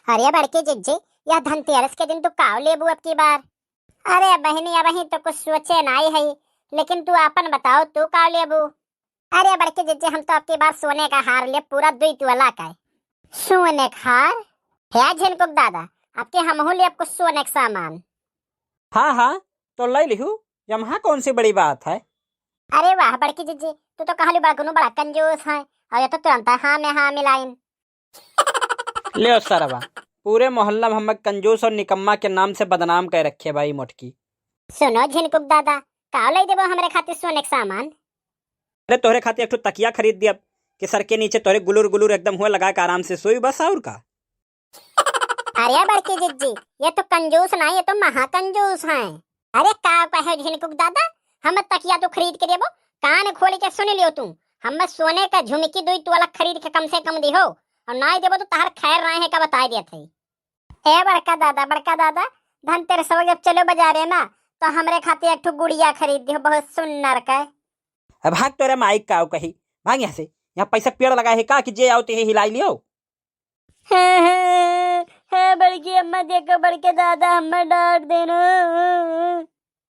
अरे बड़के जिज्जी, यह धनतेरस के दिन तू काव लेबू अब की बार? अरे बहनी अब ही तो कुछ सोचे नहीं है, लेकिन तू अपन बताओ तू काव लेबू? अरे बड़के जिज्जी, हम तो अब की बार सोने का हार ले, पूरा 2 तोला का है। सोने का हार है झिनकुक दादा, आपके हमहू ले कुछ सोने का सामान। हाँ हाँ, तो ले लिहू, यहाँ कौन सी बड़ी बात है। अरे वाह बड़की जिज्जी, तू तो कहलू बड़कनू बड़ा कंजूस है, और ये तो तुरंत हाँ में हाँ मिलाइन। ले सरवा, पूरे मोहल्ला में हमें कंजूस और निकम्मा के नाम से बदनाम कर रखे भाई मोटकी। सुनो झिनकुक दादा, काव ले देबो हमरे खातिर सोने का सामान? अरे तोहरे खातिर एक ठो तकिया खरीद दिया कि सर के नीचे तोहरे गुलुर गुलुर एकदम हुए लगा के आराम से सोई, बस और का। अरे बड़की जिज्जी, ये तो कंजूस नहीं, ये तो महाकंजूस हैं। अरे का कहे झिनकुक दादा, हम तकिया तो खरीद के देबो, कान खोल के सुन लियो तू। हम सोने का झुमकी 2 तोला खरीद के कम से कम दिहो, और ना देबो तो तार खैर रहे है का बता दिया थे। ए बड़का दादा, धनतेरस जब चलो बाजारे ना, तो हमरे खातिर एक ठो गुड़िया खरीद दिहो, बहुत सुंदर का। अब भाग तोरे माइक का कही, भाग यहाँ से। यहाँ पैसा पेड़ लगा है का कि जे आओ ते हिलाई लियो। है बड़की अम्मा, देखो बड़के दादा हमें डांट देना।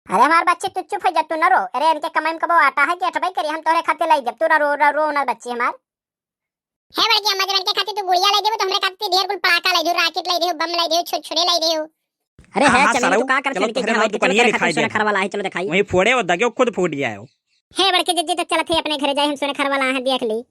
अरे हमारे बच्चे तू चुप हो जा, तू न रो। अरे इनके कमाई में कबो आता है कि अठबाई करी, हम तोरे खाते लाई जब तू रो ना बच्चे हमार। है बड़की अम्मा, जब इनके खाते तू गुड़िया लाई देबो तो हमरे खाते ढेर कुल पटाखा लाई देबो, रॉकेट लाई देबो, बम लाई देबो, छुरछुरे लाई देबो। अरे हाँ, है हाँ, चलो साला, तो का कर चलो के तुम्हारे चलो दुकानिया तेरे दिखाई सोने दे। खर वाला है, चलो दिखाई। वही फोड़े और दगे खुद फूट गया है। है बड़के जिज्जी, तो चलत है अपने घरे जाए, हम सोने खर वाला है देख ली।